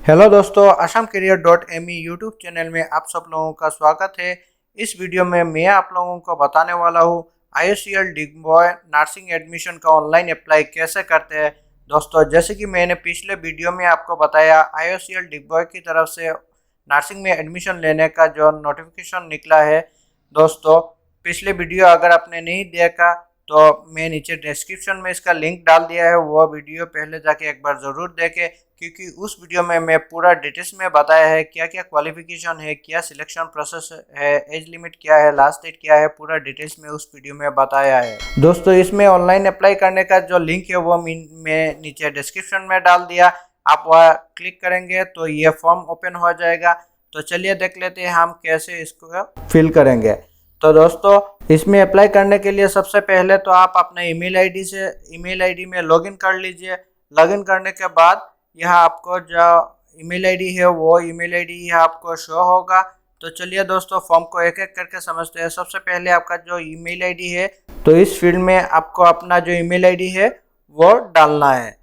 Hello दोस्तों, Assam career .me YouTube channel में आप सब लोगों का स्वागत है। इस वीडियो में मैं आप लोगों को बताने वाला हूँ IOCL डिग्बॉय नर्सिंग एडमिशन का ऑनलाइन अप्लाई कैसे करते हैं। दोस्तों, जैसे कि मैंने पिछले वीडियो में आपको बताया, IOCL डिग्बॉय की तरफ से नर्सिंग में एडमिशन लेने का जो नोटिफिकेशन निकला है। दोस्तों, पिछले वीडियो अगर आपने नहीं देखा तो मैं नीचे डिस्क्रिप्शन में इसका लिंक डाल दिया है, वो वीडियो पहले जाके एक बार ज़रूर देखें, क्योंकि उस वीडियो में मैं पूरा डिटेल्स में बताया है क्या क्या क्वालिफिकेशन है, क्या सिलेक्शन प्रोसेस है, एज लिमिट क्या है, लास्ट डेट क्या है, पूरा डिटेल्स में उस वीडियो में बताया है। दोस्तों, इसमें ऑनलाइन अप्लाई करने का जो लिंक है वो मैं नीचे डिस्क्रिप्शन में डाल दिया। आप वह क्लिक करेंगे तो ये फॉर्म ओपन हो जाएगा। तो चलिए देख लेते हैं हम कैसे इसको फिल करेंगे। तो दोस्तों, इसमें अप्लाई करने के लिए सबसे पहले तो आप अपने ईमेल आईडी में लॉगिन कर लीजिए। लॉगिन करने के बाद यह आपको जो ईमेल आईडी है वो ईमेल आईडी यह आपको शो होगा। तो चलिए दोस्तों, फॉर्म को एक एक करके समझते हैं। सबसे पहले आपका जो ईमेल आईडी है, तो इस फील्ड में आपको अपना जो ईमेल आईडी है वो डालना है।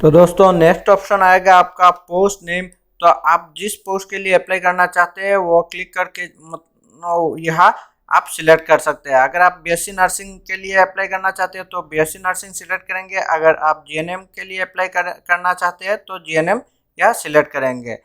तो दोस्तों, नेक्स्ट ऑप्शन आएगा आपका पोस्ट नेम। तो आप जिस पोस्ट के लिए अप्लाई करना चाहते हैं वो क्लिक करके यहाँ आप सिलेक्ट कर सकते हैं। अगर आप B.Sc नर्सिंग के लिए अप्लाई करना चाहते हैं तो B.Sc नर्सिंग सिलेक्ट करेंगे। अगर आप GNM के लिए अप्लाई करना चाहते हैं तो GNM या सिलेक्ट करेंगे।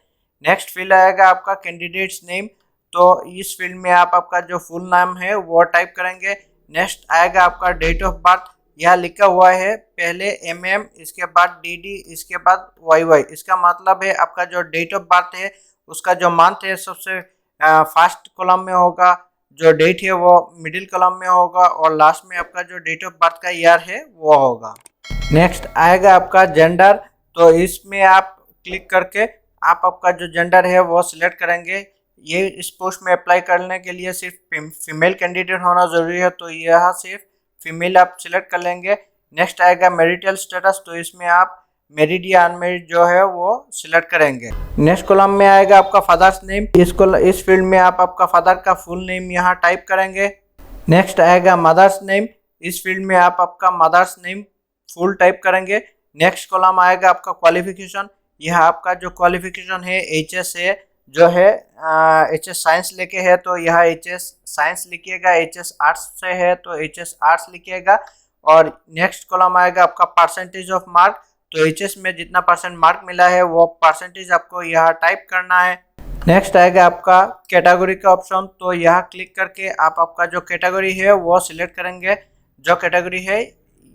नेक्स्ट फील्ड आएगा आपका कैंडिडेट्स नेम। तो इस फील्ड में आप आपका जो फुल नाम है वो टाइप करेंगे। नेक्स्ट आएगा आपका डेट ऑफ बर्थ। यह लिखा हुआ है पहले MM, इसके बाद DD, इसके बाद YY। इसका मतलब है आपका जो डेट ऑफ बर्थ है उसका जो मंथ है सबसे फर्स्ट कॉलम में होगा, जो डेट है वो मिडिल कॉलम में होगा, और लास्ट में आपका जो डेट ऑफ बर्थ का ईयर है वो होगा। नेक्स्ट आएगा आपका जेंडर। तो इसमें आप क्लिक करके आप आपका जो जेंडर है वो सिलेक्ट करेंगे। ये इस पोस्ट में अप्लाई करने के लिए सिर्फ फीमेल कैंडिडेट होना ज़रूरी है, तो यह सिर्फ फीमेल आप सिलेक्ट कर लेंगे। नेक्स्ट आएगा मैरिटल स्टेटस। तो इसमें आप मैरिड या अनमैरिड जो है वो सिलेक्ट करेंगे। नेक्स्ट कॉलम में आएगा आपका फादर्स नेम। इस फील्ड में आप आपका फादर का फुल नेम यहाँ टाइप करेंगे। नेक्स्ट आएगा मदर्स नेम। इस फील्ड में आप आपका मदर्स नेम फुल टाइप करेंगे। नेक्स्ट कॉलम आएगा आपका क्वालिफिकेशन। यह आपका जो क्वालिफिकेशन है HS है, जो है HS साइंस लेके है तो यह HS साइंस लिखिएगा। HS आर्ट्स से है तो HS आर्ट्स लिखिएगा। और नेक्स्ट कॉलम आएगा आपका परसेंटेज ऑफ मार्क। तो HS में जितना परसेंट मार्क मिला है वो परसेंटेज आपको यहाँ टाइप करना है। नेक्स्ट आएगा आपका कैटेगरी का ऑप्शन। तो यहाँ क्लिक करके आप आपका जो कैटेगरी है वो सिलेक्ट करेंगे। जो कैटेगरी है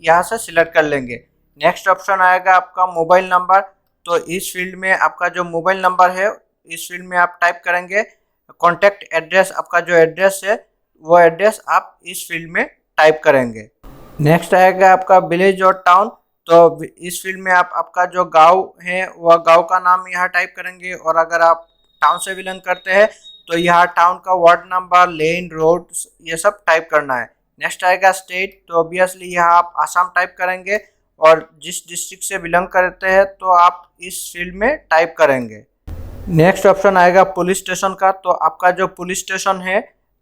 यहाँ से सिलेक्ट कर लेंगे। नेक्स्ट ऑप्शन आएगा आपका मोबाइल नंबर। तो इस फील्ड में आपका जो मोबाइल नंबर है इस फील्ड में आप टाइप करेंगे। कॉन्टैक्ट एड्रेस, आपका जो एड्रेस है वो एड्रेस आप इस फील्ड में टाइप करेंगे। नेक्स्ट आएगा आपका विलेज और टाउन। तो इस फील्ड में आप आपका जो गांव है वह गांव का नाम यहाँ टाइप करेंगे। और अगर आप टाउन से बिलोंग करते हैं तो यहाँ टाउन का वार्ड नंबर, लेन, रोड ये सब टाइप करना है। नेक्स्ट आएगा स्टेट। तो ऑब्वियसली यहाँ आप आसाम टाइप करेंगे। और जिस डिस्ट्रिक्ट से बिलोंग करते हैं तो आप इस फील्ड में टाइप करेंगे। नेक्स्ट ऑप्शन आएगा पुलिस स्टेशन का। तो आपका जो पुलिस स्टेशन है,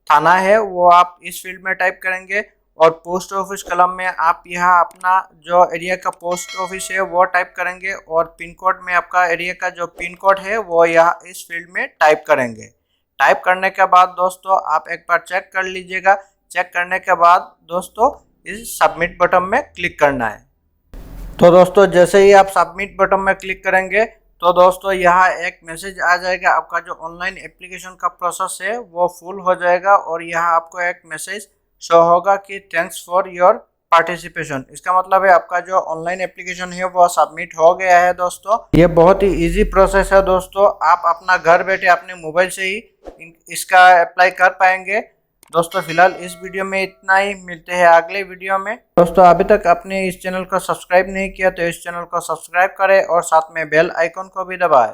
थाना है, वो आप इस फील्ड में टाइप करेंगे। और पोस्ट ऑफिस कॉलम में आप यहाँ अपना जो एरिया का पोस्ट ऑफिस है वो टाइप करेंगे। और पिन कोड में आपका एरिया का जो पिन कोड है वो यहाँ इस फील्ड में टाइप करेंगे। टाइप करने के बाद दोस्तों आप एक बार चेक कर लीजिएगा। चेक करने के बाद दोस्तों इस सबमिट बटन में क्लिक करना है। तो दोस्तों, जैसे ही आप सबमिट बटन में क्लिक करेंगे तो दोस्तों यहाँ एक मैसेज आ जाएगा। आपका जो ऑनलाइन एप्लीकेशन का प्रोसेस है वो फुल हो जाएगा। और यहाँ आपको एक मैसेज शो होगा कि थैंक्स फॉर योर पार्टिसिपेशन। इसका मतलब है आपका जो ऑनलाइन एप्लीकेशन है वो सबमिट हो गया है। दोस्तों, ये बहुत ही इजी प्रोसेस है। दोस्तों, आप अपना घर बैठे अपने मोबाइल से ही इसका अप्लाई कर पाएंगे। दोस्तों, फिलहाल इस वीडियो में इतना ही। मिलते हैं अगले वीडियो में। दोस्तों, अभी तक आपने इस चैनल को सब्सक्राइब नहीं किया तो इस चैनल को सब्सक्राइब करें और साथ में बेल आइकन को भी दबाएं।